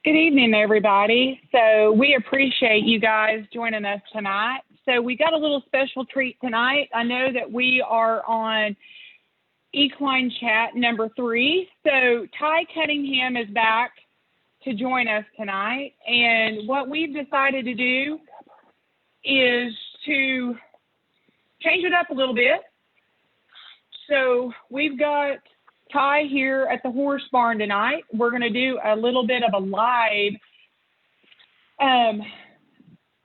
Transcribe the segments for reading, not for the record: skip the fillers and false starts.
Good evening, everybody. So we appreciate you guys joining us tonight. So we got a little special treat tonight. I know that we are on Equine Chat number 3. So Ty Cunningham is back to join us tonight. And what we've decided to do is to change it up a little bit. So we've got Ty here at the horse barn tonight. We're going to do a little bit of a live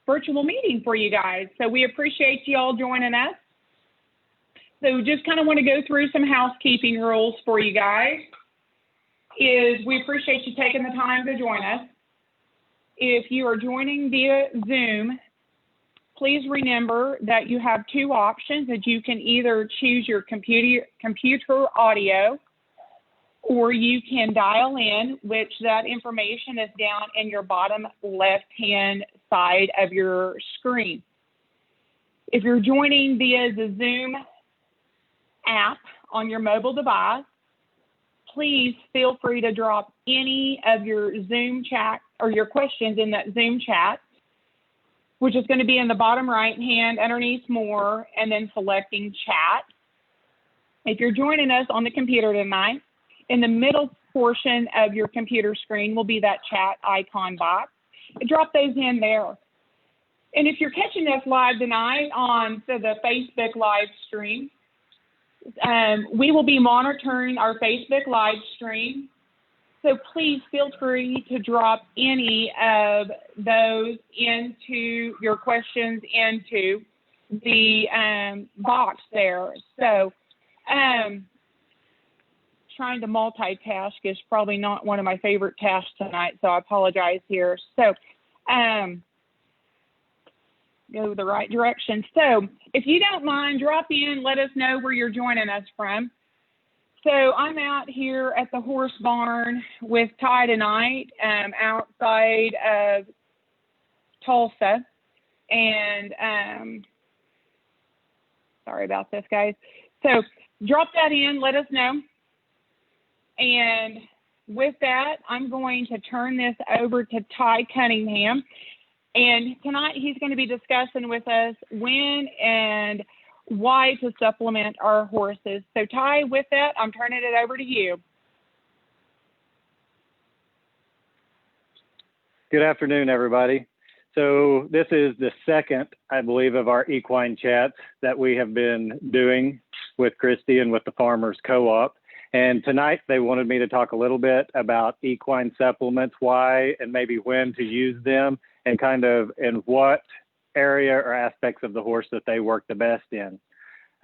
virtual meeting for you guys. So we appreciate you all joining us. So just kind of want to go through some housekeeping rules for you guys. We appreciate you taking the time to join us. If you are joining via Zoom, please remember that you have 2 options, that you can either choose your computer audio, or you can dial in, which that information is down in your bottom left-hand side of your screen. If you're joining via the Zoom app on your mobile device, please feel free to drop any of your Zoom chat or your questions in that Zoom chat, which is going to be in the bottom right-hand underneath More, and then selecting Chat. If you're joining us on the computer tonight, in the middle portion of your computer screen will be that chat icon box. Drop those in there. And if you're catching us live tonight on the Facebook live stream, we will be monitoring our Facebook live stream. So please feel free to drop any of those into your questions into the box there. So trying to multitask is probably not one of my favorite tasks tonight, so I apologize here. So go the right direction. So if you don't mind, drop in, let us know where you're joining us from. So I'm out here at the horse barn with Ty tonight, outside of Tulsa. And sorry about this, guys. So drop that in, let us know. And with that, I'm going to turn this over to Ty Cunningham. And tonight he's going to be discussing with us when and why to supplement our horses. So Ty, with that, I'm turning it over to you. Good afternoon, everybody. So this is the second, I believe, of our equine chats that we have been doing with Christy and with the Farmers Co-op. And tonight they wanted me to talk a little bit about equine supplements, why and maybe when to use them, and kind of in what area or aspects of the horse that they work the best in.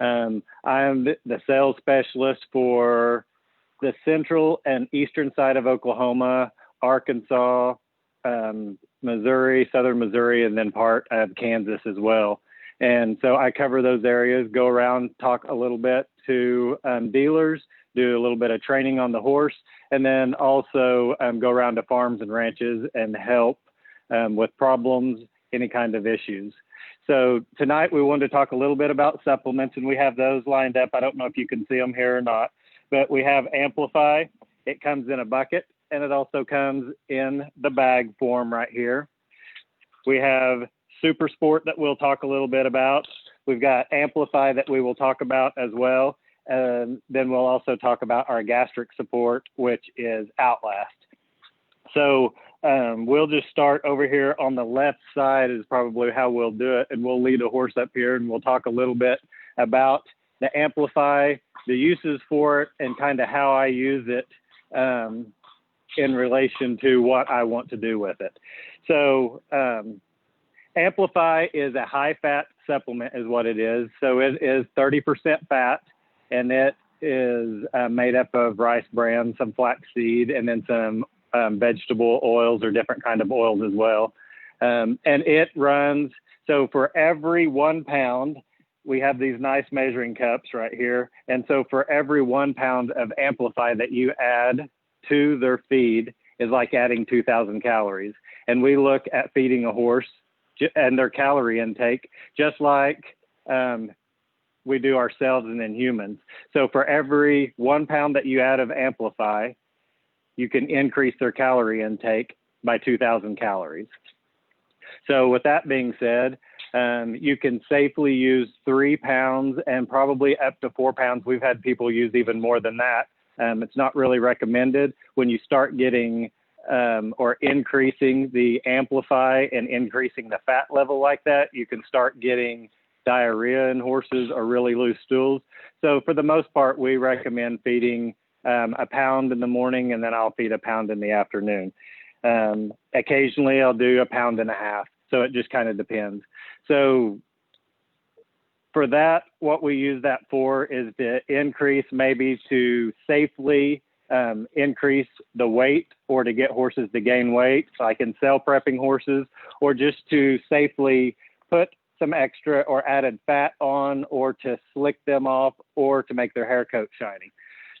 I'm the sales specialist for the central and eastern side of Oklahoma, Arkansas, Missouri, southern Missouri, and then part of Kansas as well. And so I cover those areas, go around, talk a little bit to dealers, do a little bit of training on the horse, and then also go around to farms and ranches and help with problems, any kind of issues. So tonight we wanted to talk a little bit about supplements, and we have those lined up. I don't know if you can see them here or not, but we have Amplify. It comes in a bucket, and it also comes in the bag form right here. We have Super Sport that we'll talk a little bit about. We've got Amplify that we will talk about as well. And then we'll also talk about our gastric support, which is Outlast. So we'll just start over here on the left side is probably how we'll do it. And we'll lead a horse up here and we'll talk a little bit about the Amplify, the uses for it, and kind of how I use it in relation to what I want to do with it. So Amplify is a high-fat supplement is what it is. So it is 30% fat, and it is made up of rice bran, some flaxseed, and then some vegetable oils or different kind of oils as well. And it runs, so for every 1 pound, we have these nice measuring cups right here. And so for every 1 pound of Amplify that you add to their feed is like adding 2,000 calories. And we look at feeding a horse and their calorie intake, just like we do ourselves and in humans. So for every 1 pound that you add of Amplify, you can increase their calorie intake by 2,000 calories. So with that being said, you can safely use 3 pounds and probably up to 4 pounds. We've had people use even more than that. It's not really recommended. When you start getting or increasing the Amplify and increasing the fat level like that, you can start getting diarrhea in horses or really loose stools. So for the most part, we recommend feeding a pound in the morning, and then I'll feed a pound in the afternoon. Occasionally I'll do 1.5 pounds. So it just kind of depends. So for that, what we use that for is to increase, maybe to safely increase the weight or to get horses to gain weight, like in cell prepping horses, or just to safely put some extra or added fat on, or to slick them off, or to make their hair coat shiny.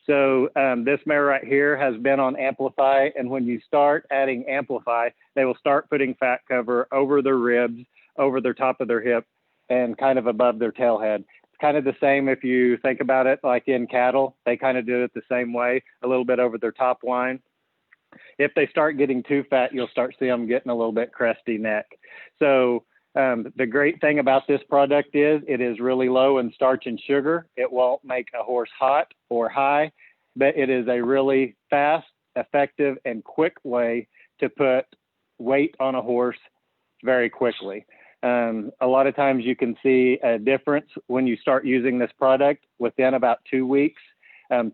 So this mare right here has been on Amplify, and when you start adding Amplify, they will start putting fat cover over their ribs, over their top of their hip, and kind of above their tail head. It's kind of the same if you think about it, like in cattle, they kind of do it the same way, a little bit over their top line. If they start getting too fat, you'll start seeing them getting a little bit crusty neck. So the great thing about this product is it is really low in starch and sugar. It won't make a horse hot or high, but it is a really fast, effective, and quick way to put weight on a horse very quickly. A lot of times you can see a difference when you start using this product within about 2 weeks.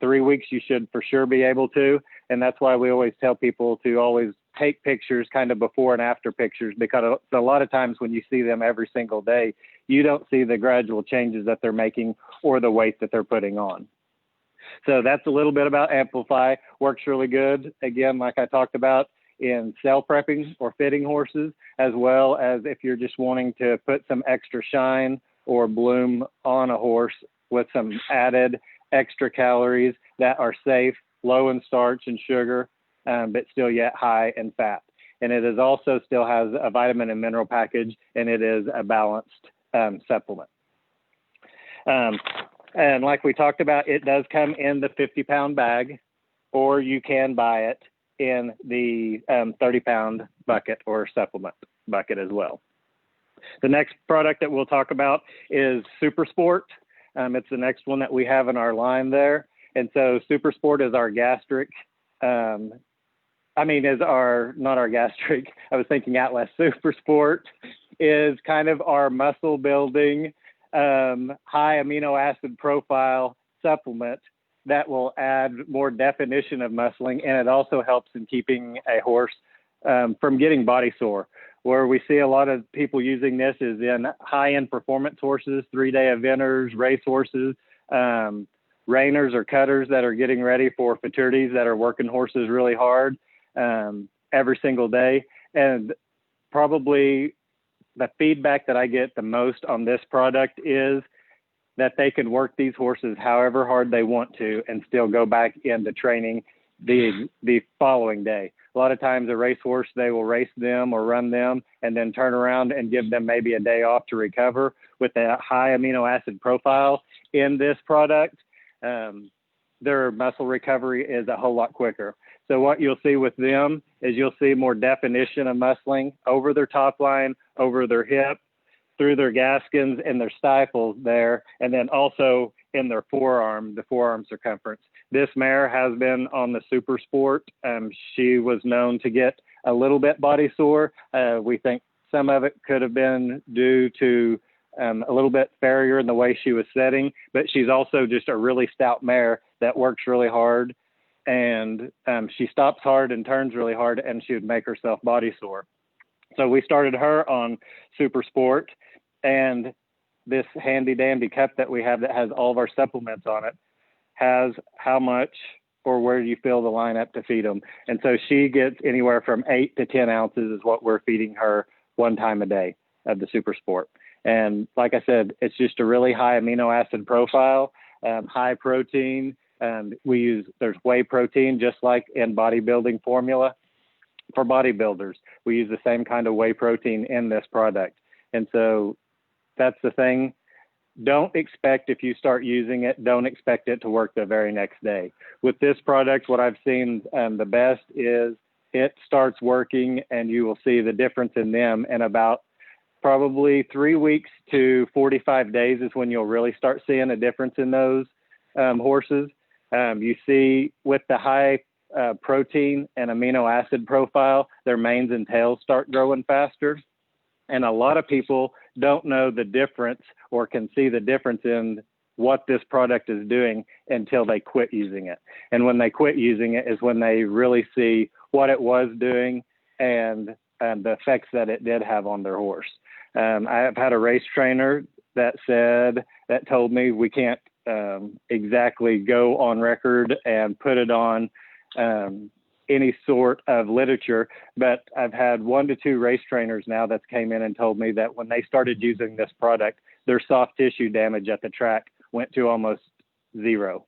3 weeks, you should for sure be able to. And that's why we always tell people to always take pictures, kind of before and after pictures, because a lot of times when you see them every single day, you don't see the gradual changes that they're making or the weight that they're putting on. So that's a little bit about Amplify. Works really good. Again, like I talked about, in cell prepping or fitting horses, as well as if you're just wanting to put some extra shine or bloom on a horse with some added extra calories that are safe, low in starch and sugar, but still yet high in fat. And it is also still has a vitamin and mineral package, and it is a balanced supplement. And like we talked about, it does come in the 50-pound bag, or you can buy it in the 30-pound bucket or supplement bucket as well. The next product that we'll talk about is Super Sport. It's the next one that we have in our line there. And so Super Sport is our gastric, not our gastric, I was thinking Atlas. Super Sport is kind of our muscle building, high amino acid profile supplement that will add more definition of muscling, and it also helps in keeping a horse from getting body sore. Where we see a lot of people using this is in high-end performance horses, 3-day eventers, race horses, reiners or cutters that are getting ready for futurities that are working horses really hard every single day. And probably the feedback that I get the most on this product is that they can work these horses however hard they want to and still go back into training the following day. A lot of times a racehorse, they will race them or run them and then turn around and give them maybe a day off to recover. With a high amino acid profile in this product, their muscle recovery is a whole lot quicker. So what you'll see with them is you'll see more definition of muscling over their top line, over their hip, through their gaskins and their stifles there, and then also in their forearm, the forearm circumference. This mare has been on the Super Sport. She was known to get a little bit body sore. We think some of it could have been due to a little bit farrier in the way she was setting, but she's also just a really stout mare that works really hard, and she stops hard and turns really hard, and she would make herself body sore. So we started her on Super Sport, and this handy dandy cup that we have that has all of our supplements on it has how much or where you fill the line up to feed them. And so she gets anywhere from 8 to 10 ounces is what we're feeding her one time a day of the Super Sport. And like I said, it's just a really high amino acid profile, high protein. There's whey protein, just like in bodybuilding formula. For bodybuilders, we use the same kind of whey protein in this product. And so that's the thing. Don't expect, if you start using it, don't expect it to work the very next day. With this product, what I've seen the best is it starts working and you will see the difference in them in about probably 3 weeks to 45 days is when you'll really start seeing a difference in those horses. You see with the high protein and amino acid profile, their manes and tails start growing faster. And a lot of people don't know the difference or can see the difference in what this product is doing until they quit using it. And when they quit using it is when they really see what it was doing and the effects that it did have on their horse. I have had a race trainer that told me we can't exactly go on record and put it on any sort of literature, but I've had 1 to 2 race trainers now that came in and told me that when they started using this product, their soft tissue damage at the track went to almost 0.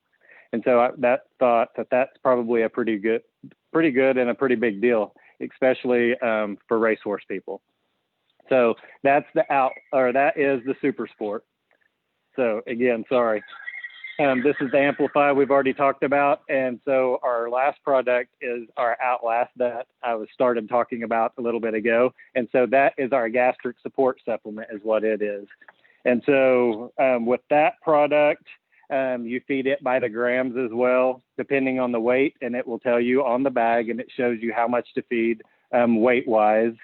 And so I thought that that's probably a pretty good and a pretty big deal, especially for racehorse people. So that is the Super Sport. So again, sorry. This is the Amplify we've already talked about. And so our last product is our Outlast that I started talking about a little bit ago. And so that is our gastric support supplement is what it is. And so with that product, you feed it by the grams as well, depending on the weight, and it will tell you on the bag, and it shows you how much to feed weight-wise,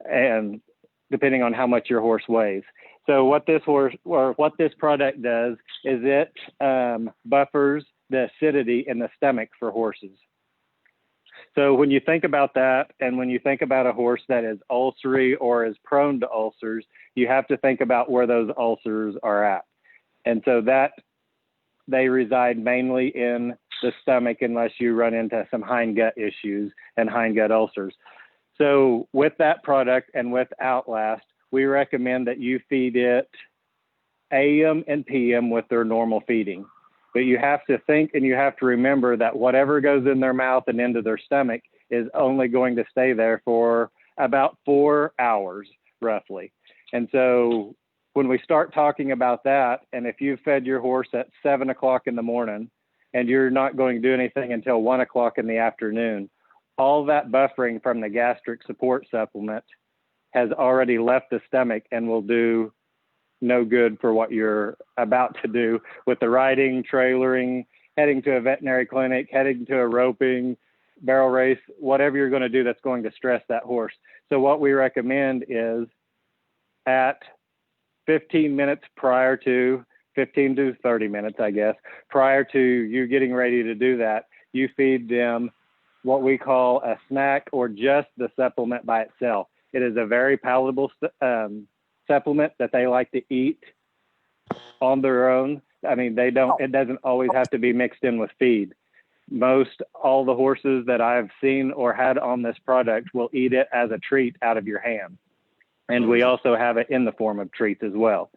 and depending on how much your horse weighs. So what this product does is it buffers the acidity in the stomach for horses. So when you think about that, and when you think about a horse that is ulcery or is prone to ulcers, you have to think about where those ulcers are at. And so that they reside mainly in the stomach unless you run into some hindgut issues and hindgut ulcers. So with that product and with Outlast, we recommend that you feed it AM and PM with their normal feeding. But you have to think and you have to remember that whatever goes in their mouth and into their stomach is only going to stay there for about 4 hours, roughly. And so when we start talking about that, and if you fed your horse at 7 o'clock in the morning and you're not going to do anything until 1 o'clock in the afternoon, all that buffering from the gastric support supplement has already left the stomach and will do no good for what you're about to do with the riding, trailering, heading to a veterinary clinic, heading to a roping, barrel race, whatever you're going to do that's going to stress that horse. So what we recommend is at 15 minutes prior to, 15 to 30 minutes, I guess, prior to you getting ready to do that, you feed them what we call a snack or just the supplement by itself. It is a very palatable supplement that they like to eat on their own. I mean, it doesn't always have to be mixed in with feed. All the horses that I've seen or had on this product will eat it as a treat out of your hand. And we also have it in the form of treats as well.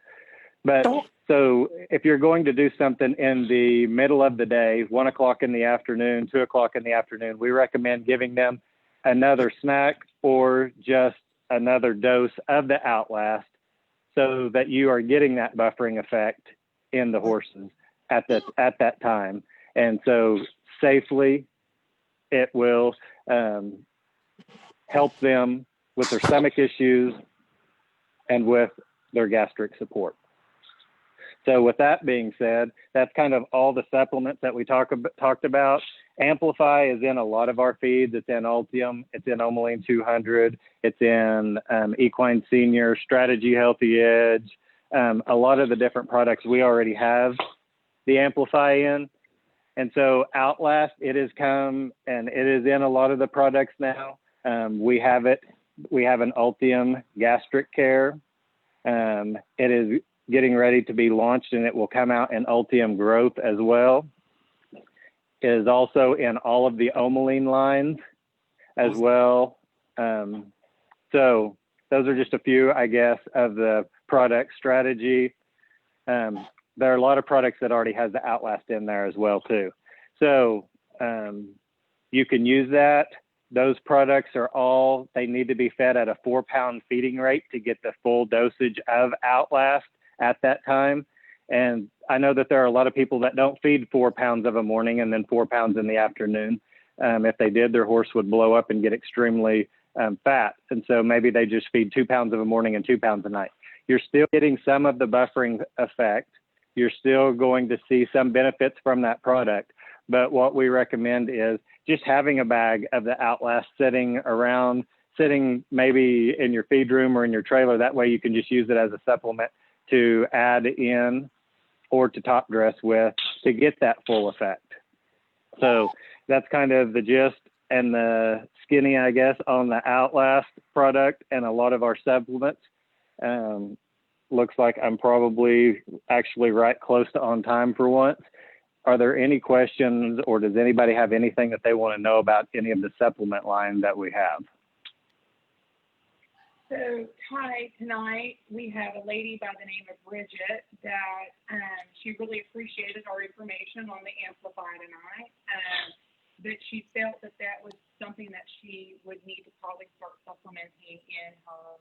But so if you're going to do something in the middle of the day, 1 o'clock in the afternoon, 2 o'clock in the afternoon, we recommend giving them another snack or just another dose of the Outlast so that you are getting that buffering effect in the horses at that time. And so safely it will help them with their stomach issues and with their gastric support. So with that being said, that's kind of all the supplements that we talked about. Amplify is in a lot of our feeds. It's in Ultium, it's in Omeline 200, it's in Equine Senior, Strategy Healthy Edge. A lot of the different products we already have the Amplify in. And so Outlast, it has come and it is in a lot of the products now. We have an Ultium Gastric Care. It is getting ready to be launched, and it will come out in Ultium Growth as well. It is also in all of the Omeline lines as well. So those are just a few, I guess, of the product strategy. There are a lot of products that already has the Outlast in there as well too. So you can use that. Those products are all, they need to be fed at a 4-pound feeding rate to get the full dosage of Outlast at that time. And I know that there are a lot of people that don't feed 4 pounds of a morning and then 4 pounds in the afternoon. If they did, their horse would blow up and get extremely fat. And so maybe they just feed 2 pounds of a morning and 2 pounds a night. You're still getting some of the buffering effect. You're still going to see some benefits from that product. But what we recommend is just having a bag of the Outlast sitting maybe in your feed room or in your trailer. That way you can just use it as a supplement to add in or to top dress with to get that full effect. So that's kind of the gist and the skinny, I guess, on the Outlast product and a lot of our supplements. Looks like I'm probably actually right close to on time for once. Are there any questions, or does anybody have anything that they want to know about any of the supplement line that we have? So, Ty, tonight we have a lady by the name of Bridget that she really appreciated our information on the Amplify tonight, but she felt that that was something that she would need to probably start supplementing in her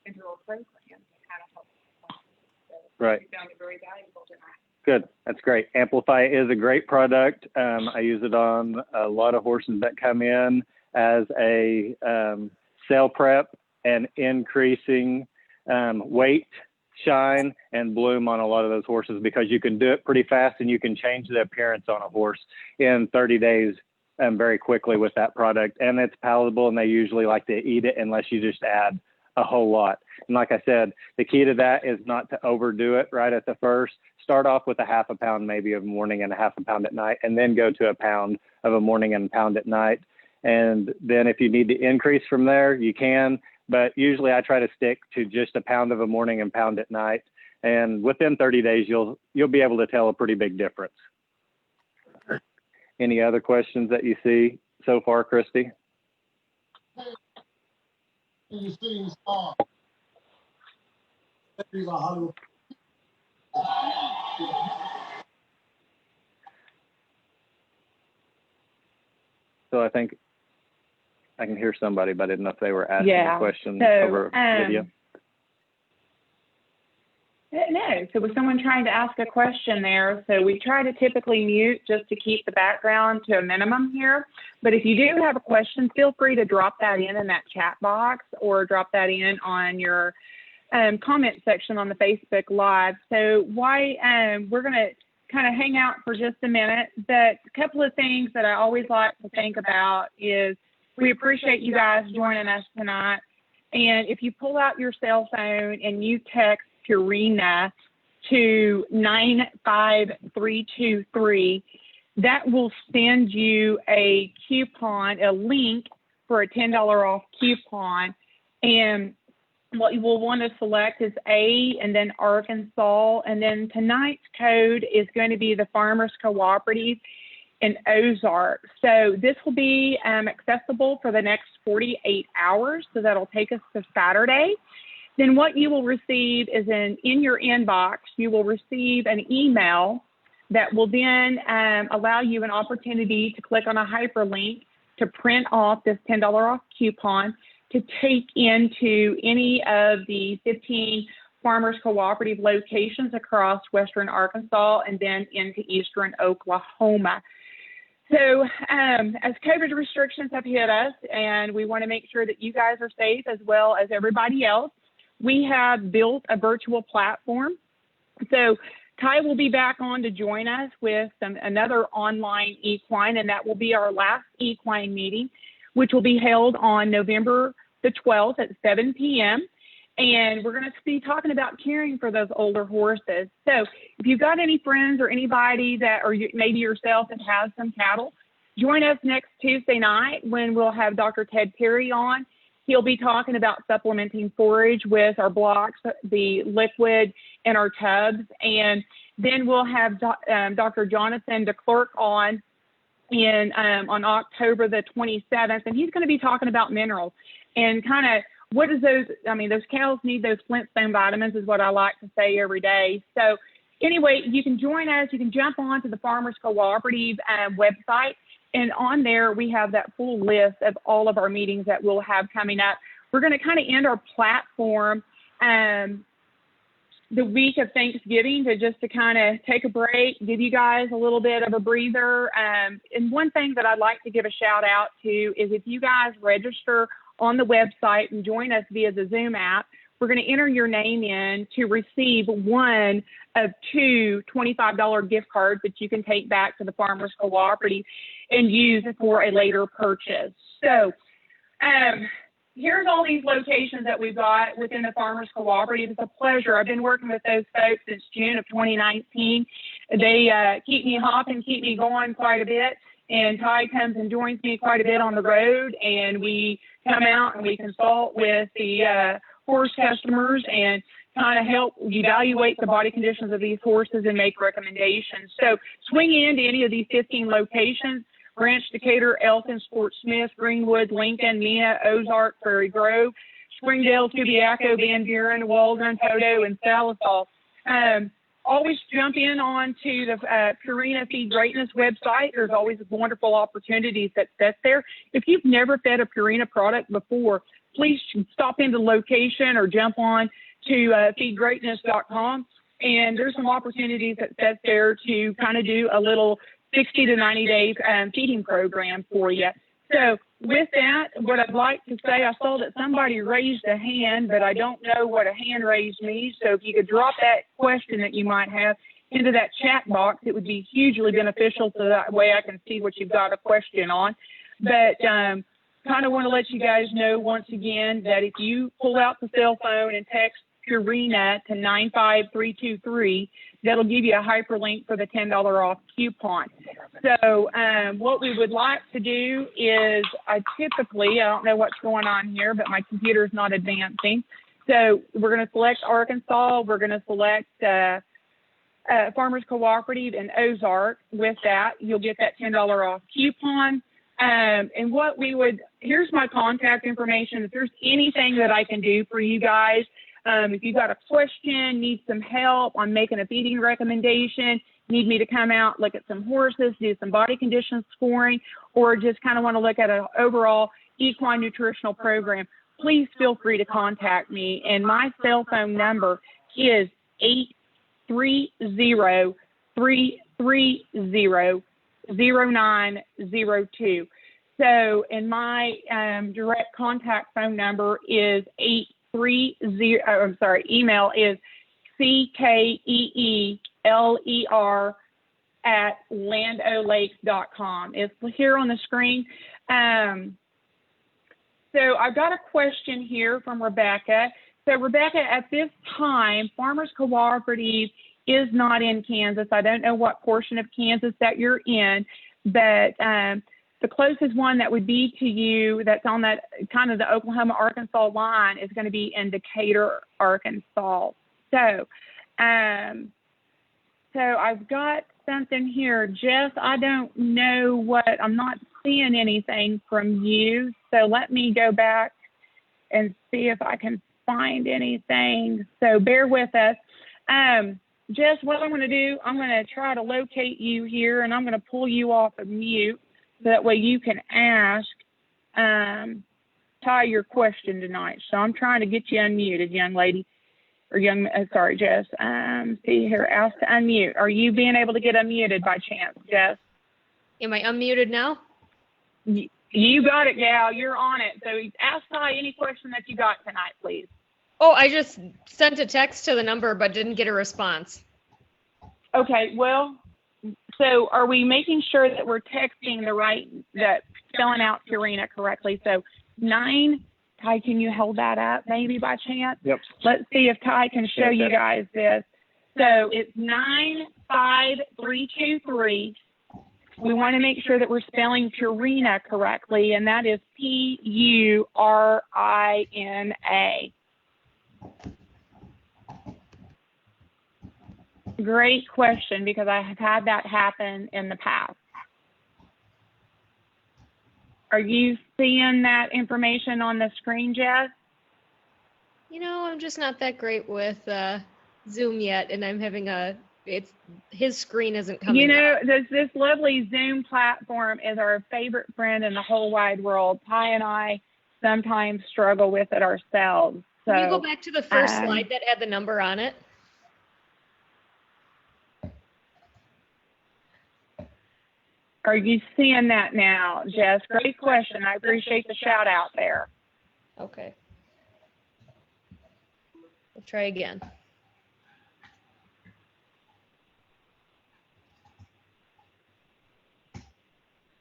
into her program to kind of help. So right. We found it very valuable tonight. Good. That's great. Amplify is a great product. I use it on a lot of horses that come in as a cell prep and increasing weight, shine, and bloom on a lot of those horses, because you can do it pretty fast and you can change the appearance on a horse in 30 days very quickly with that product. And it's palatable, and they usually like to eat it unless you just add a whole lot. And like I said, the key to that is not to overdo it right at the first. Start off with a half a pound maybe of morning and a half a pound at night, and then go to a pound of a morning and a pound at night. And then if you need to increase from there, you can, but usually I try to stick to just a pound of a morning and pound at night. And within 30 days, you'll be able to tell a pretty big difference. Any other questions that you see so far, Christy? You see star. So I think I can hear somebody, but I didn't know if they were asking a question over video. No, so was someone trying to ask a question there? So we try to typically mute just to keep the background to a minimum here. But if you do have a question, feel free to drop that in that chat box, or drop that in on your comment section on the Facebook Live. So we're going to kind of hang out for just a minute. But a couple of things that I always like to think about is we appreciate you guys joining us tonight. And if you pull out your cell phone and you text Purina to 95323, that will send you a coupon, a link for a $10 off coupon. And what you will want to select is A and then Arkansas. And then tonight's code is going to be the Farmers Cooperative in Ozark. So this will be accessible for the next 48 hours. So that'll take us to Saturday. Then what you will receive is in your inbox, you will receive an email that will then allow you an opportunity to click on a hyperlink to print off this $10 off coupon to take into any of the 15 Farmers Cooperative locations across western Arkansas and then into eastern Oklahoma. So as COVID restrictions have hit us, and we want to make sure that you guys are safe as well as everybody else, we have built a virtual platform. So Ty will be back on to join us with another online equine, and that will be our last equine meeting, which will be held on November the 12th at 7 p.m. And we're going to be talking about caring for those older horses. So if you've got any friends or anybody that, or maybe yourself that has some cattle, join us next Tuesday night when we'll have Dr. Ted Perry on. He'll be talking about supplementing forage with our blocks, the liquid, and our tubs. And then we'll have Dr. Jonathan DeClerc on October the 27th, and he's going to be talking about minerals and kind of what is those, those cows need those Flintstone vitamins is what I like to say every day. So anyway, you can join us. You can jump on to the Farmers Cooperative website, and on there we have that full list of all of our meetings that we'll have coming up. We're going to kind of end our platform the week of Thanksgiving to kind of take a break, give you guys a little bit of a breather. And one thing that I'd like to give a shout out to is if you guys register on the website and join us via the Zoom app, we're going to enter your name in to receive one of two $25 gift cards that you can take back to the Farmers Cooperative and use for a later purchase. So here's all these locations that we've got within the Farmers Cooperative. It's a pleasure. I've been working with those folks since June of 2019. They keep me hopping, keep me going quite a bit. And Ty comes and joins me quite a bit on the road, and we come out and we consult with the horse customers and kind of help evaluate the body conditions of these horses and make recommendations. So swing into any of these 15 locations: Ranch Decatur, Elton, Fort Smith, Greenwood, Lincoln, Mena, Ozark, Prairie Grove, Springdale, Subiaco, Van Buren, Waldron, Podo, and Salisal. Always jump in onto the Purina Feed Greatness website. There's always wonderful opportunities that's there. If you've never fed a Purina product before, please stop into the location or jump on to feedgreatness.com. And there's some opportunities that's there to kind of do a little 60 to 90 day feeding program for you. So with that, what I'd like to say, I saw that somebody raised a hand, but I don't know what a hand raised means. So if you could drop that question that you might have into that chat box, it would be hugely beneficial, so that way I can see what you've got a question on. But kind of want to let you guys know once again that if you pull out the cell phone and text Purina to 95323, that'll give you a hyperlink for the $10 off coupon. So what we would like to do is I don't know what's going on here, but my computer's not advancing. So we're going to select Arkansas. We're going to select Farmers Cooperative and Ozark. With that, you'll get that $10 off coupon. And here's my contact information. If there's anything that I can do for you guys, if you've got a question, need some help on making a feeding recommendation, need me to come out, look at some horses, do some body condition scoring, or just kind of want to look at an overall equine nutritional program, please feel free to contact me. And my cell phone number is 830-330-0902. So, and my direct contact phone number is email is ckeeler@landolakes.com. It's here on the screen. So I've got a question here from Rebecca. So Rebecca, at this time, Farmers Cooperative is not in Kansas. I don't know what portion of Kansas that you're in, but the closest one that would be to you that's on that kind of the Oklahoma-Arkansas line is going to be in Decatur, Arkansas. So, so I've got something here. Jess, I don't know I'm not seeing anything from you. So let me go back and see if I can find anything. So bear with us. Jess, what I'm going to do, I'm going to try to locate you here, and I'm going to pull you off of mute. So that way you can ask Ty your question tonight. So I'm trying to get you unmuted, young lady, or Jess. See here, ask to unmute. Are you being able to get unmuted by chance, Jess? Am I unmuted now? You got it, gal. You're on it. So ask Ty any question that you got tonight, please. Oh, I just sent a text to the number, but didn't get a response. Okay, well, so are we making sure that we're texting that spelling out Purina correctly? So 9, Ty, can you hold that up maybe by chance? Yep. Let's see if Ty can show you guys this. So it's 95323. We want to make sure that we're spelling Purina correctly, and that is Purina. Great question, because I have had that happen in the past. Are you seeing that information on the screen, Jess? You know, I'm just not that great with Zoom yet, and I'm having his screen isn't coming. You know, this lovely Zoom platform is our favorite friend in the whole wide world. Ty and I sometimes struggle with it ourselves. So, can you go back to the first slide that had the number on it? Are you seeing that now, Jess? Great question. I appreciate the shout out there. Okay. We'll try again.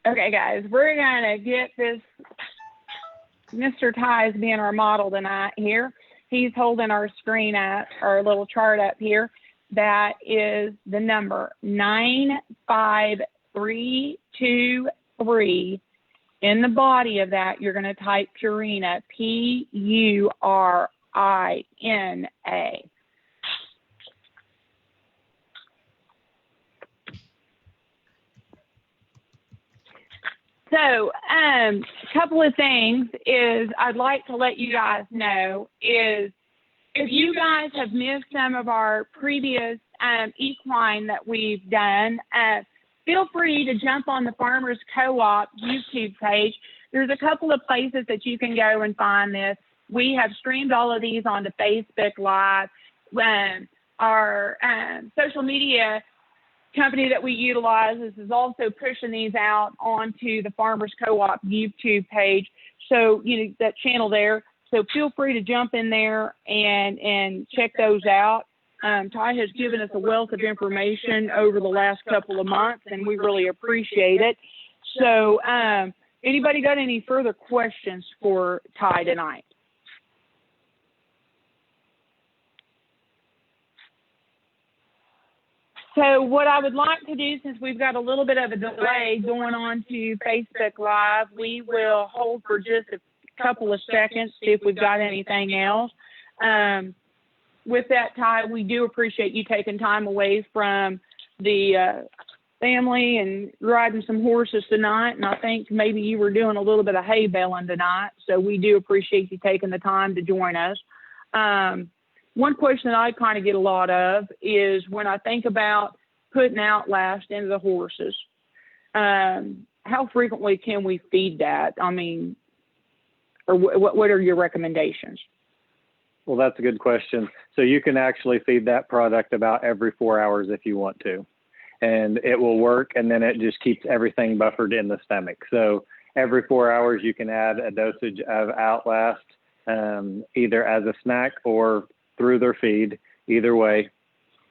Okay, guys, we're going to get this. Mr. Ty is being our model tonight here. He's holding our screen up, our little chart up here. That is the number 95323. In the body of that, you're going to type Purina, Purina. So, a couple of things is I'd like to let you guys know is if you guys have missed some of our previous equine that we've done, feel free to jump on the Farmers Co-op YouTube page. There's a couple of places that you can go and find this. We have streamed all of these onto Facebook Live. Our social media company that we utilize is also pushing these out onto the Farmers Co-op YouTube page. So, you know, that channel there. So feel free to jump in there and check those out. Ty has given us a wealth of information over the last couple of months, and we really appreciate it. So anybody got any further questions for Ty tonight? So what I would like to do, since we've got a little bit of a delay going on to Facebook Live, we will hold for just a couple of seconds, see if we've got anything else. With that, Ty, we do appreciate you taking time away from the family and riding some horses tonight. And I think maybe you were doing a little bit of hay baling tonight. So we do appreciate you taking the time to join us. One question that I kind of get a lot of is when I think about putting Outlast into the horses, how frequently can we feed that? I mean, or what are your recommendations? Well, that's a good question. So you can actually feed that product about every 4 hours if you want to, and it will work. And then it just keeps everything buffered in the stomach. So every 4 hours you can add a dosage of Outlast, either as a snack or through their feed, either way.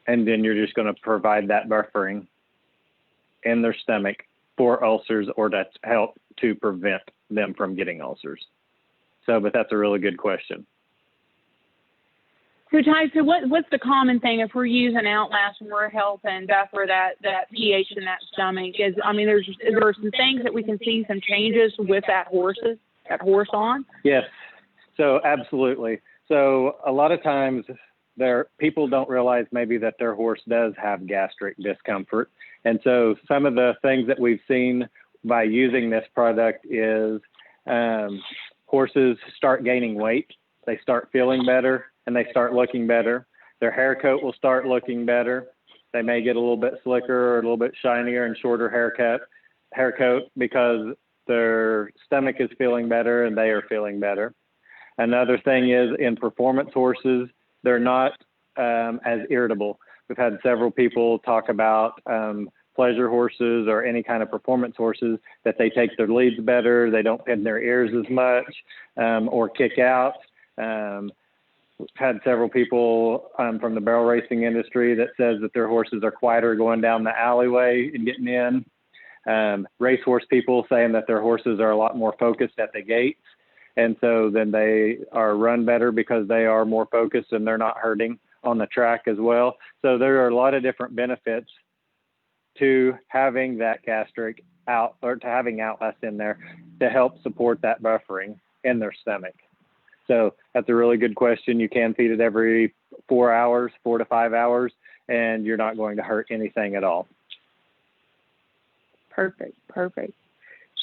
And then you're just going to provide that buffering in their stomach for ulcers or to help to prevent them from getting ulcers. So, but that's a really good question. So Ty, so what's the common thing if we're using Outlast and we're helping buffer that pH in that stomach? Is there some things that we can see some changes with that horse on? Yes. So absolutely. So a lot of times people don't realize maybe that their horse does have gastric discomfort. And so some of the things that we've seen by using this product is horses start gaining weight, they start feeling better, and they start looking better. Their hair coat will start looking better. They may get a little bit slicker or a little bit shinier and shorter hair coat because their stomach is feeling better and they are feeling better. Another thing is in performance horses, they're not as irritable. We've had several people talk about pleasure horses or any kind of performance horses, that they take their leads better, they don't pin their ears as much or kick out. We've had several people from the barrel racing industry that says that their horses are quieter going down the alleyway and getting in. Racehorse people saying that their horses are a lot more focused at the gates. And so then they are run better because they are more focused and they're not hurting on the track as well. So there are a lot of different benefits to having that gastric out, or to having outlets in there to help support that buffering in their stomach. So that's a really good question. You can feed it every 4 hours, 4 to 5 hours, and you're not going to hurt anything at all. Perfect.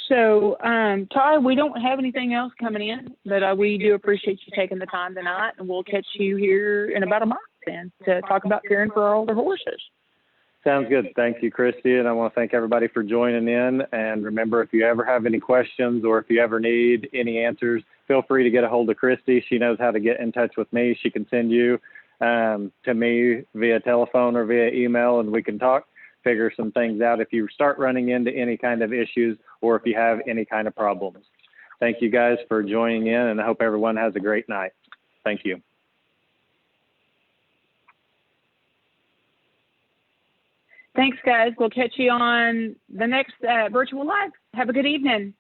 So, Ty, we don't have anything else coming in, but we do appreciate you taking the time tonight, and we'll catch you here in about a month then to talk about caring for our older horses. Sounds good. Thank you, Christy. And I want to thank everybody for joining in. And remember, if you ever have any questions or if you ever need any answers, feel free to get a hold of Christy. She knows how to get in touch with me. She can send you to me via telephone or via email, and we can talk, figure some things out if you start running into any kind of issues or if you have any kind of problems. Thank you guys for joining in, and I hope everyone has a great night. Thank you. Thanks, guys. We'll catch you on the next virtual live. Have a good evening.